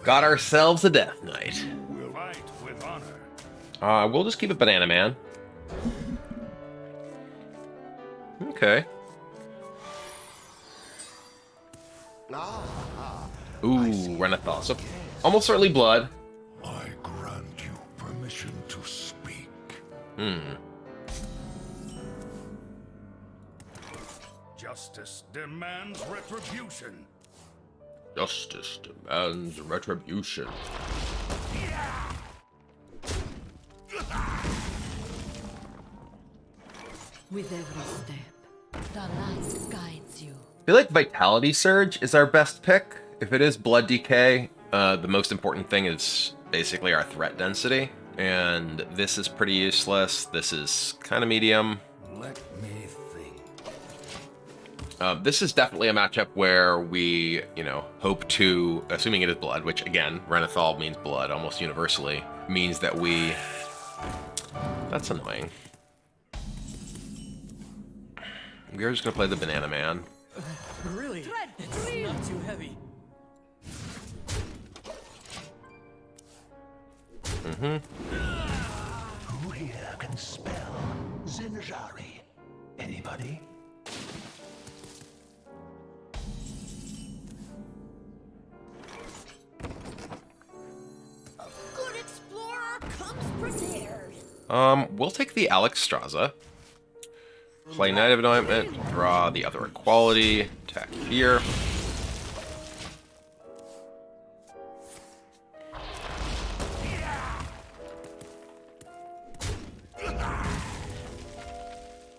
Got ourselves a Death Knight. We'll fight with honor. We'll just keep it Banana Man. Okay. Ooh, Renathal. So, almost certainly blood. I grant you permission to speak. Justice demands retribution. Justice demands retribution. With every step, the light guides you. I feel like Vitality Surge is our best pick. If it is Blood Decay, the most important thing is basically our threat density. And this is pretty useless. This is kind of medium. Let me think. This is definitely a matchup where we, hope to, assuming it is blood, which again, Renathal means blood almost universally, means that we... That's annoying. We're just going to play the Banana Man. Really? It's not too heavy. Who here can spell Zinjari? Anybody? A good explorer comes prepared. We'll take the Alex Straza. Play Knight of Anointment, draw the other equality, attack here.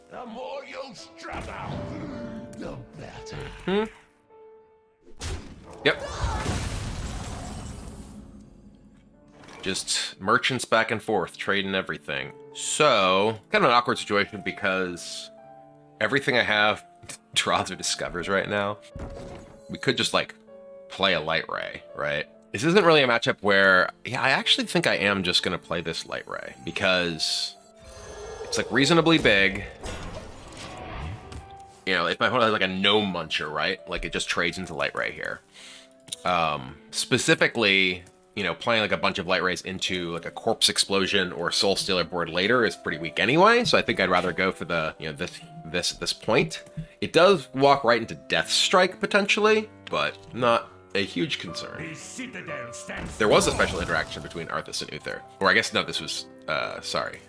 The more you struggle, the better. Yep. Just merchants back and forth, trading everything. So, kind of an awkward situation because everything I have draws or discovers right now. We could just, play a Light Ray, right? This isn't really a matchup where, yeah, I actually think I am just going to play this Light Ray because it's, reasonably big. If my opponent has, a no muncher, right? It just trades into Light Ray here. Specifically, playing a bunch of Light Rays into a Corpse Explosion or Soul Stealer board later is pretty weak anyway, so I think I'd rather go for the, this point. It does walk right into Death Strike potentially, but not a huge concern. The citadel stands. There was a special interaction between Arthas and Uther. Or I guess, no, this was, sorry.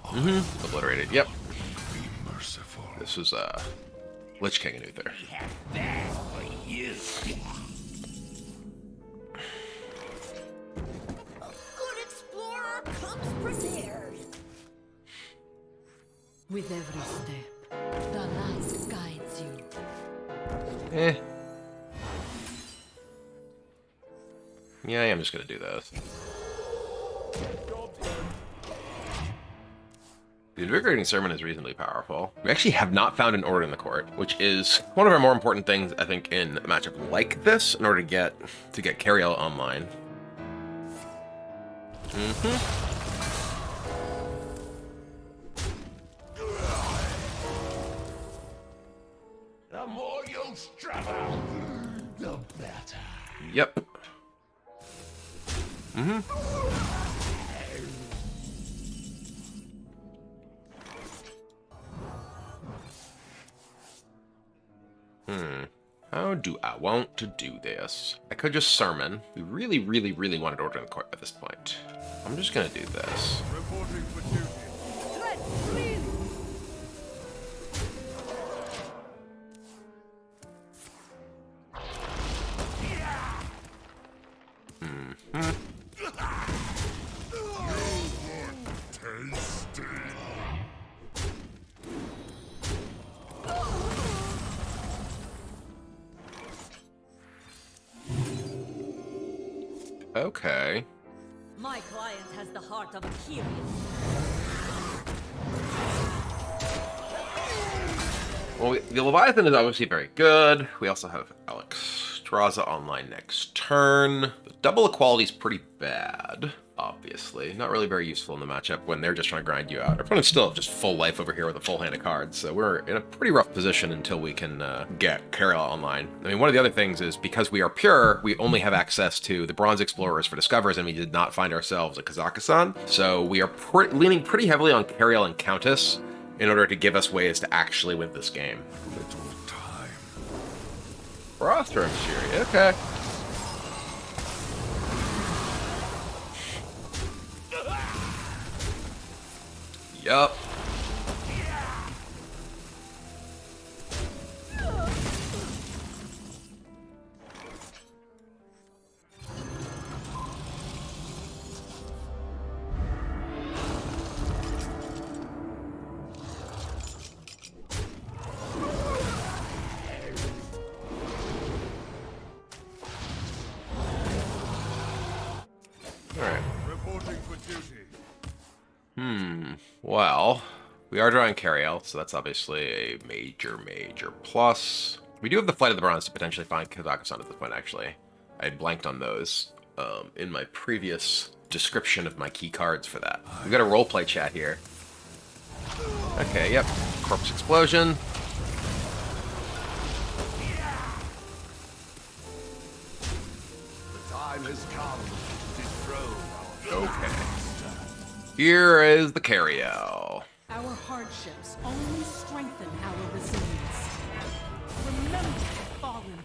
Obliterated, yep. Be merciful. This was, Lich King and Uther. That for you. A good explorer comes prepared. With every step, the light guides you. Yeah, I am just gonna do this. The Invigorating Sermon is reasonably powerful. We actually have not found an Order in the Court, which is one of our more important things, I think, in a matchup like this, in order to get Cariel online. The more you struggle, the better. Yep. How do I want to do this? I could just Sermon. We really, really, really wanted Order in the Court at this point. I'm just gonna do this. Reporting for duty. Tread freely. Tasty. Okay. My client has the heart of a Kyrian. Well, the Leviathan is obviously very good. We also have Alex Straza online next turn. The double equality is pretty bad. obviously. Not really very useful in the matchup when they're just trying to grind you out. Our opponents still have just full life over here with a full hand of cards, so we're in a pretty rough position until we can get Carriel online. I mean, one of the other things is because we are pure, we only have access to the Bronze Explorers for Discovers, and we did not find ourselves a Kazakhstan, so we are leaning pretty heavily on Carriel and Countess in order to give us ways to actually win this game. Little time. Frostworm Fury, okay. Yup. Alright. Reporting for duty. Well, we are drawing Carriel, so that's obviously a major, major plus. We do have the Flight of the Bronze to potentially find Kazakhstan at this point, actually. I had blanked on those in my previous description of my key cards for that. We've got a roleplay chat here. Okay, yep. Corpse Explosion. The time has come to dethrone our Okay. Here is the Carriel. Our hardships only strengthen our resilience. Remember the fallen.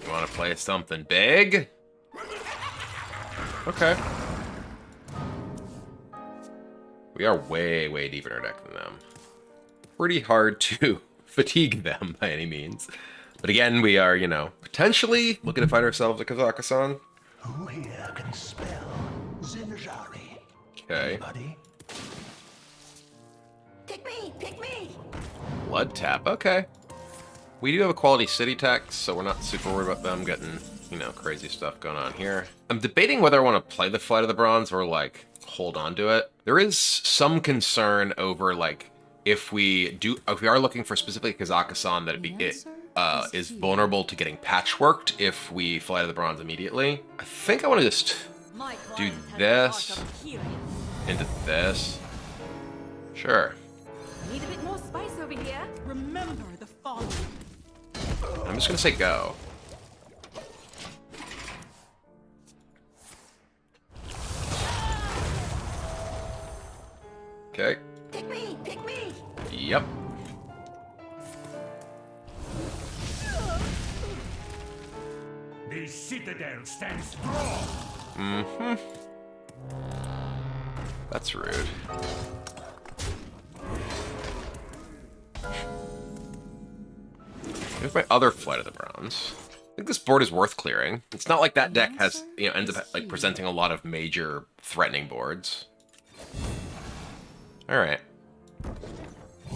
You want to play something big? Okay. We are way, way deeper in our deck than them. Pretty hard to fatigue them by any means. But again, we are, you know, potentially looking to find ourselves a Kazakhstan. Who here can spell Zinjari? Okay. Anybody? Pick me! Pick me! Blood Tap, okay. We do have a quality city tax, so we're not super worried about them getting, you know, crazy stuff going on here. I'm debating whether I want to play the Flight of the Bronze or, like, hold on to it. There is some concern over, like, if we are looking for specifically Kazakhstan, that it is vulnerable to getting patchworked if we Flight of the Bronze immediately. I think I want to just do this into this. Sure. Need a bit more spice over here. Remember the fallen. I'm just gonna say go. Okay. Pick me! Pick me! Yep. The citadel stands strong! Mm-hmm. That's rude. Here's my other Flight of the Bronze. I think this board is worth clearing. It's not like that deck has, you know, ends up like presenting a lot of major threatening boards. All right.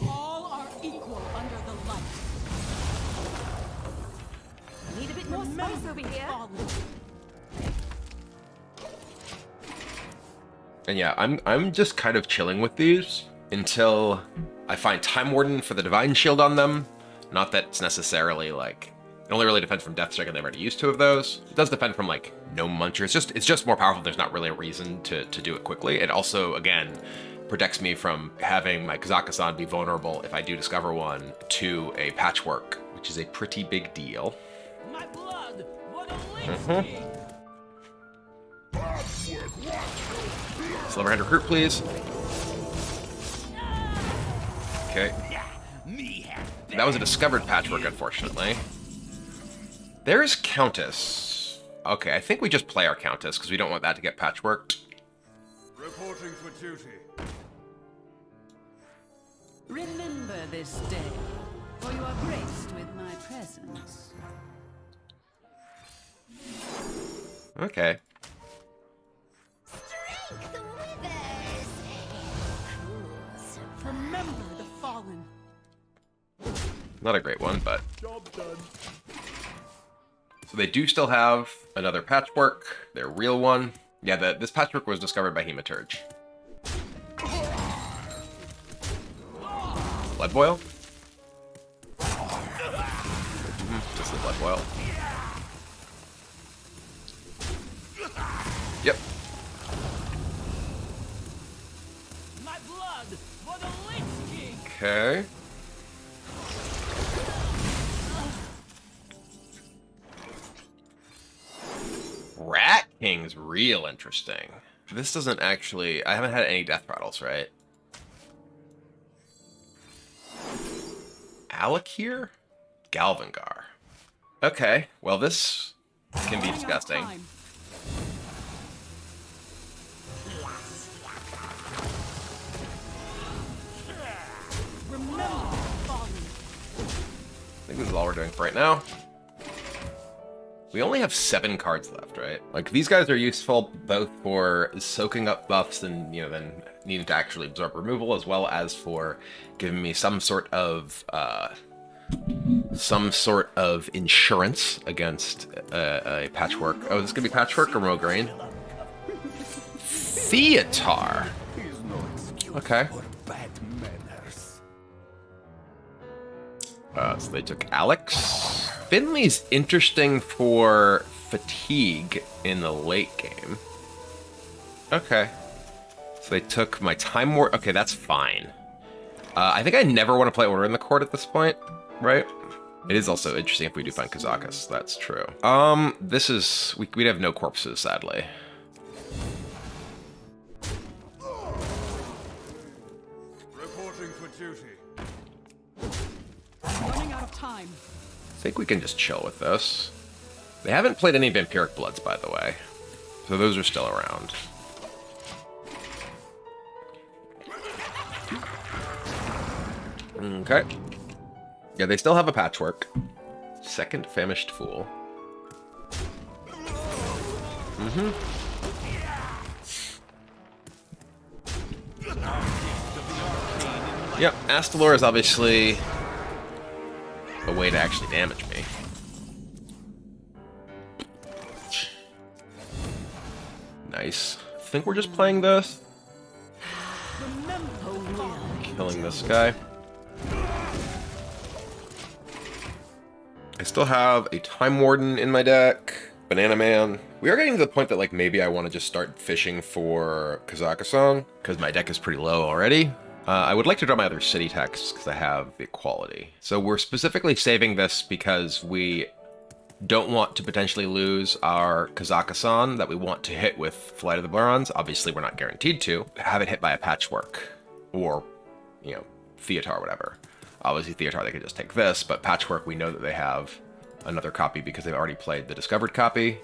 All are equal under the light. Need a bit more spice over here. And yeah, I'm just kind of chilling with these until I find Time Warden for the Divine Shield on them. Not that it's necessarily like it only really defends from Death Strike, and they've already used 2 of those. It does defend from like Gnome Muncher. It's just more powerful. There's not really a reason to do it quickly. It also again protects me from having my Kazakhstan be vulnerable if I do discover one to a patchwork, which is a pretty big deal. My blood! What a Lich! Silverhand Recruit, please. Okay. That was a discovered patchwork, unfortunately. There's Countess. Okay, I think we just play our Countess, because we don't want that to get patchworked. Reporting for duty. Remember this day, for you are graced with my presence. Okay. Remember the fallen. Not a great one, but... Job done. So they do still have another patchwork, their real one. Yeah, this patchwork was discovered by Hematurge. Blood Boil? Just the Blood Boil. my blood for the Lich King. Okay. Rat King's real interesting. This doesn't actually... I haven't had any death rattles, right? Alakir? Galvangar. Okay, well this can be disgusting. Remember fallen. I think this is all we're doing for right now. We only have 7 cards left, right? Like, these guys are useful both for soaking up buffs and, you know, then needing to actually absorb removal, as well as for giving me some sort of insurance against a patchwork. Oh, is this gonna be patchwork or Mograine? Theatar. Okay. So they took Alex. Finley's interesting for fatigue in the late game. Okay. So they took my Time War. Okay, that's fine. I think I never want to play Order in the Court at this point, right? It is also interesting if we do find Kazakus. That's true. This is... We'd have no corpses, sadly. Reporting for duty. Running out of time. I think we can just chill with this. They haven't played any Vampiric Bloods, by the way. So those are still around. Okay. Yeah, they still have a Patchwork. Second Famished Fool. Mm-hmm. Yep, Astalor is obviously a way to actually damage me. Nice. I think we're just playing this. Killing this guy. I still have a Time Warden in my deck. Banana Man. We are getting to the point that, like, maybe I want to just start fishing for Kazakusan, because my deck is pretty low already. I would like to draw my other city texts, because I have equality. So we're specifically saving this because we don't want to potentially lose our Kazakusan that we want to hit with Flight of the Barons. Obviously, we're not guaranteed to. Have it hit by a Patchwork, or, you know, Theatar, whatever. Obviously, Theatar, they could just take this, but Patchwork, we know that they have another copy because they've already played the Discovered copy.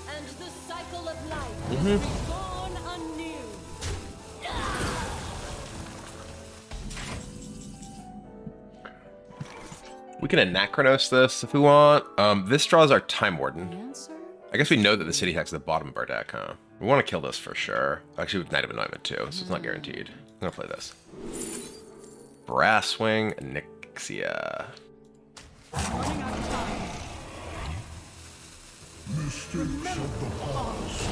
And the cycle of life is reborn anew. We can Anachronos this if we want. This draws our Time Warden. Answer? I guess we know that the city text is at the bottom of our deck, huh? We want to kill this for sure. Actually, with Knight of Anointment too, so it's not guaranteed. I'm gonna play this. Brasswing, Nixia. Running out of time. Mistakes of the past.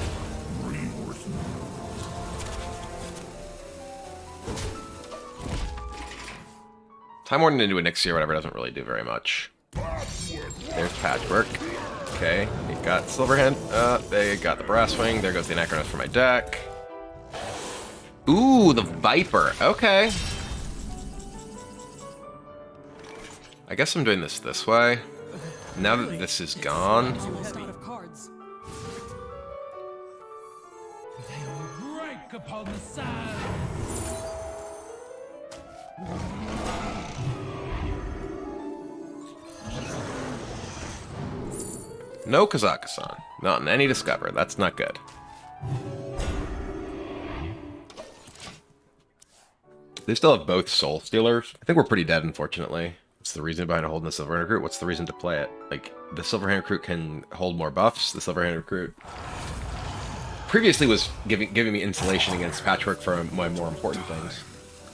Rewritten. Time Warden into a Nixia or whatever doesn't really do very much. There's Patchwork. Okay, we got Silverhand. They got the Brasswing. There goes the Anachronos for my deck. Ooh, the Viper. Okay. I guess I'm doing this way. Now that this is gone. Almost out of cards. They will break upon the sand. No Kazakusan. Not in any Discover. That's not good. They still have both Soul Stealers. I think we're pretty dead, unfortunately. What's the reason behind holding the Silverhand Recruit? What's the reason to play it? Like, the Silverhand Recruit can hold more buffs. The Silverhand Recruit previously was giving me insulation against Patchwork for my more important things.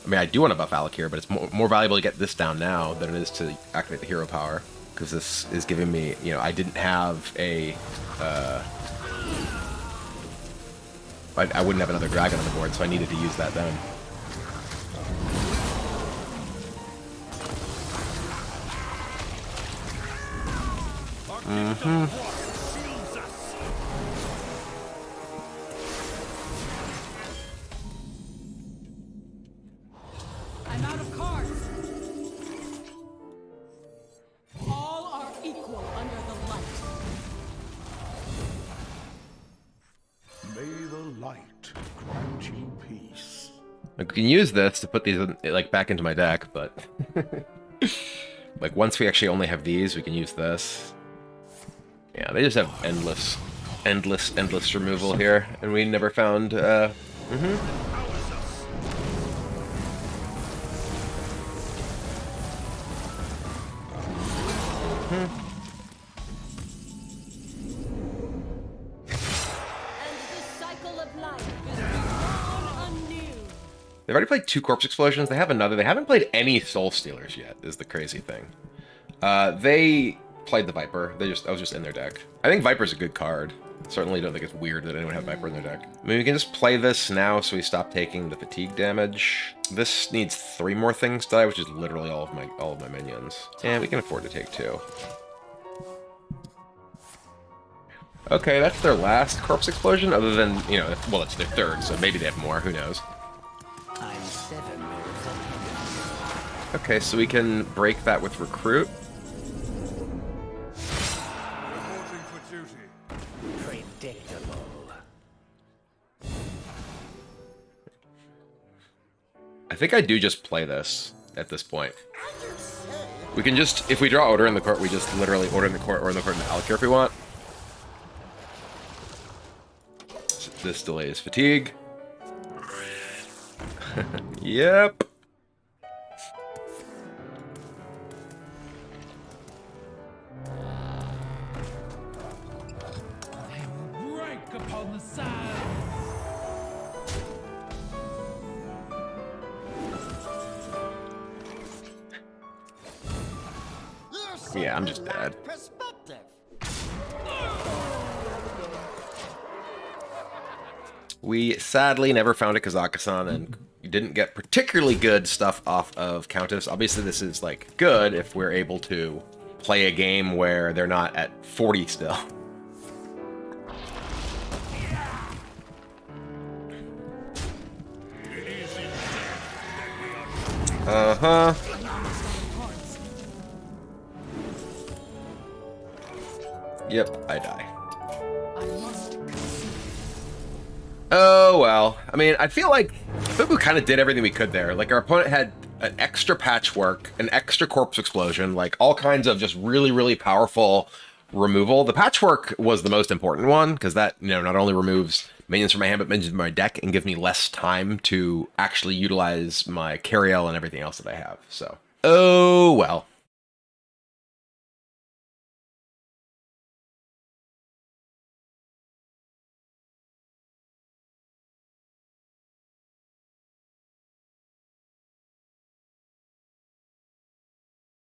I mean, I do want to buff Alakir, but it's more valuable to get this down now than it is to activate the hero power. Because this is giving me, you know, I didn't have a... I wouldn't have another dragon on the board, so I needed to use that then. Like, we can use this to put these like back into my deck, but like once we actually only have these, we can use this. Yeah, they just have endless removal here, and we never found. They've already played 2 Corpse Explosions. They have another. They haven't played any Soul Stealers yet, is the crazy thing. They played the Viper. I was just in their deck. I think Viper's a good card. Certainly don't think it's weird that anyone had Viper in their deck. I mean, we can just play this now so we stop taking the fatigue damage. This needs 3 more things to die, which is literally all of my minions. And we can afford to take 2. Okay, that's their last Corpse Explosion, other than, you know, well, it's their 3rd, so maybe they have more, who knows. I'm 7 moves ahead. Okay, so we can break that with Recruit. Reporting for duty. Predictable. I think I do just play this at this point. We can just, if we draw Order in the Court, we just literally Order in the Court or in the Court and Valkyr if we want. So this delays fatigue. Yep. They will break upon the side. Yeah, I'm just dead. We sadly never found a Kazakhstan and didn't get particularly good stuff off of Countess. Obviously, this is like good if we're able to play a game where they're not at 40 still. Uh-huh. Yep, I die. Oh, well. I mean, I feel like we kind of did everything we could there. Like, our opponent had an extra patchwork, an extra corpse explosion, like, all kinds of just really, really powerful removal. The patchwork was the most important one, because that, you know, not only removes minions from my hand, but minions from my deck, and gives me less time to actually utilize my Cariel and everything else that I have, so. Oh, well.